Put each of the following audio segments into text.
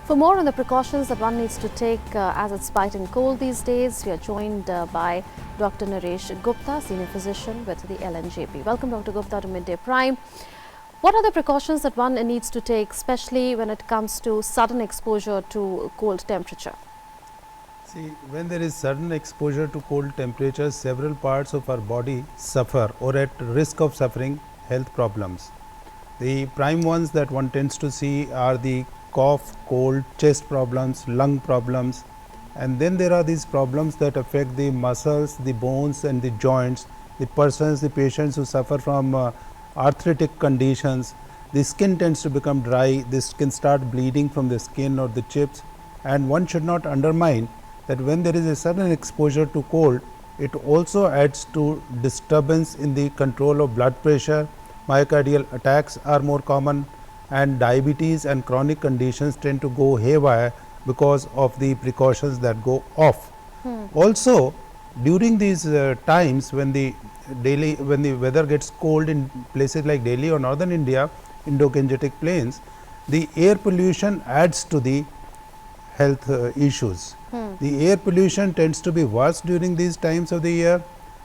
For more on the precautions that one needs to take as it's biting cold these days, we are joined by Dr. Naresh Gupta, Senior Physician with the LNJP. Welcome, Dr. Gupta, to Midday Prime. What are the precautions that one needs to take, especially when it comes to sudden exposure to cold temperature? See, when there is sudden exposure to cold temperatures, several parts of our body suffer or at risk of suffering health problems. The prime ones that one tends to see are the cough, cold, chest problems, lung problems, and then there are these problems that affect the muscles, the bones and the joints, the patients who suffer from arthritic conditions. The skin tends to become dry, the skin start bleeding from the skin or the chips, and one should not undermine that when there is a sudden exposure to cold, it also adds to disturbance in the control of blood pressure. Myocardial attacks are more common, and diabetes and chronic conditions tend to go haywire because of the precautions that go off. Also, during these times when the weather gets cold in places like Delhi or northern India, Indo-Gangetic plains, the air pollution adds to the health issues. The air pollution tends to be worse during these times of the year,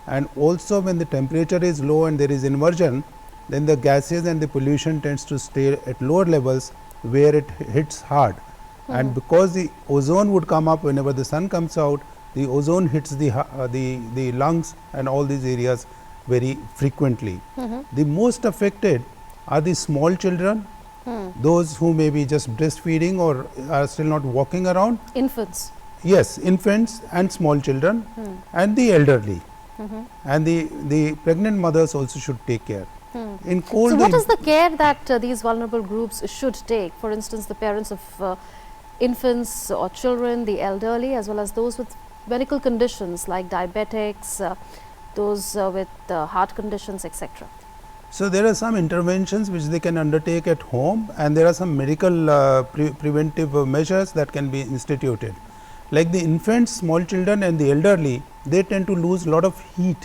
and also when the temperature is low and there is inversion, then the gases and the pollution tends to stay at lower levels where it hits hard. And because the ozone would come up whenever the sun comes out, the ozone hits the lungs and all these areas very frequently. The most affected are the small children, those who may be just breastfeeding or are still not walking around. Infants. Yes, infants and small children, and the elderly, and the pregnant mothers also should take care. In cold, so what is the care that these vulnerable groups should take? For instance, the parents of infants or children, the elderly, as well as those with medical conditions like diabetics, those with heart conditions, etc. So there are some interventions which they can undertake at home, and there are some medical preventive measures that can be instituted. Like the infants, small children and the elderly, they tend to lose a lot of heat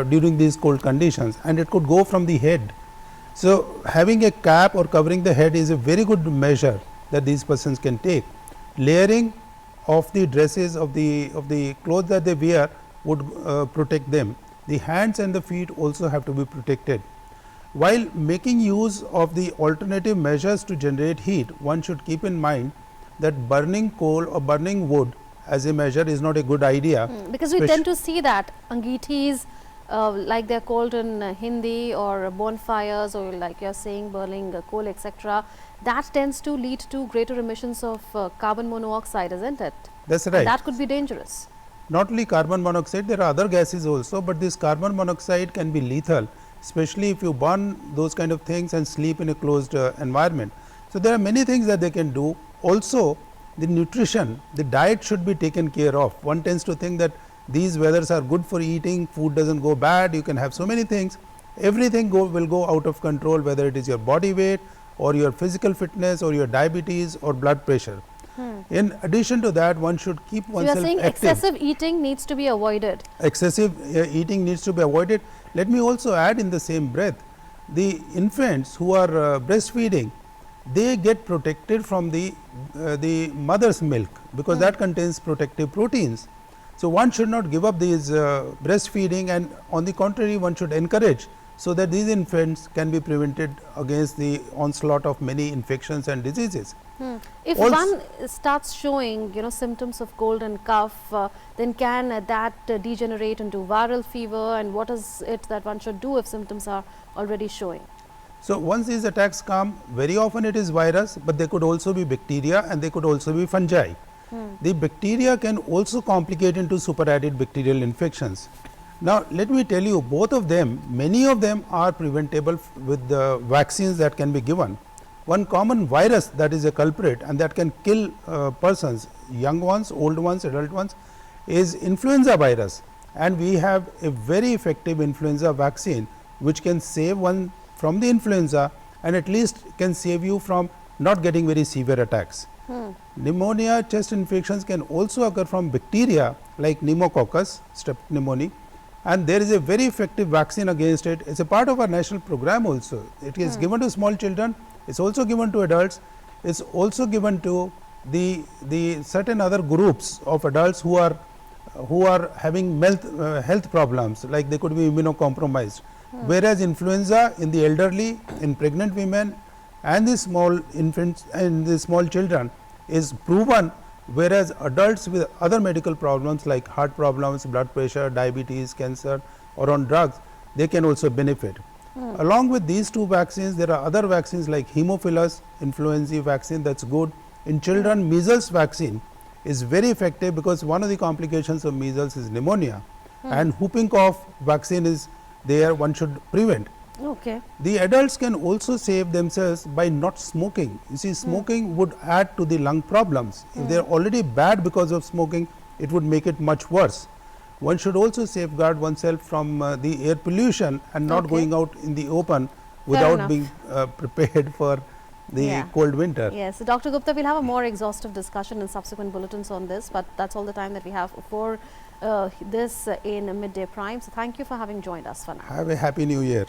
during these cold conditions, and it could go from the head. So having a cap or covering the head is a very good measure that these persons can take. Layering of the dresses of the clothes that they wear would protect them. The hands and the feet also have to be protected. While making use of the alternative measures to generate heat, one should keep in mind that burning coal or burning wood as a measure is not a good idea. Because we tend to see that angitis, like they are called in Hindi, or bonfires, or like you are saying burning coal, etc., that tends to lead to greater emissions of carbon monoxide, isn't it? That's right. And that could be dangerous. Not only carbon monoxide, there are other gases also, but this carbon monoxide can be lethal, especially if you burn those kind of things and sleep in a closed environment. So there are many things that they can do. Also, the nutrition, the diet should be taken care of. One tends to think that these weathers are good for eating, food doesn't go bad, you can have so many things. Everything will go out of control, whether it is your body weight or your physical fitness or your diabetes or blood pressure. In addition to that, one should keep oneself active. You are saying active. excessive eating needs to be avoided. Excessive eating needs to be avoided. Let me also add in the same breath, the infants who are breastfeeding, they get protected from the mother's milk, because that contains protective proteins. So one should not give up these breastfeeding, and on the contrary, one should encourage, so that these infants can be prevented against the onslaught of many infections and diseases. If one starts showing symptoms of cold and cough, then can that degenerate into viral fever, and what is it that one should do if symptoms are already showing? So once these attacks come, very often it is virus, but they could also be bacteria and they could also be fungi. The bacteria can also complicate into superadded bacterial infections. Now let me tell you, both of them, many of them are preventable with the vaccines that can be given. One common virus that is a culprit and that can kill persons, young ones, old ones, adult ones, is influenza virus, and we have a very effective influenza vaccine which can save one from the influenza and at least can save you from not getting very severe attacks. Pneumonia, chest infections can also occur from bacteria like pneumococcus, strep pneumoniae, and there is a very effective vaccine against it. It is a part of our national program also. It is given to small children, it is also given to adults, it is also given to the certain other groups of adults who are having health problems, like they could be immunocompromised, whereas influenza in the elderly, in pregnant women and the small infants and the small children is proven, whereas adults with other medical problems like heart problems, blood pressure, diabetes, cancer or on drugs, they can also benefit. Along with these two vaccines, there are other vaccines like Haemophilus influenzae vaccine, that is good. In children, measles vaccine is very effective, because one of the complications of measles is pneumonia, and whooping cough vaccine is there, one should prevent. Okay. The adults can also save themselves by not smoking. You see, smoking would add to the lung problems. If they are already bad because of smoking, it would make it much worse. One should also safeguard oneself from the air pollution and not going out in the open without being prepared for the cold winter. Yes, so Dr. Gupta, we'll have a more exhaustive discussion in subsequent bulletins on this, but that's all the time that we have for this in Midday Prime. So thank you for having joined us for now. Have a happy new year.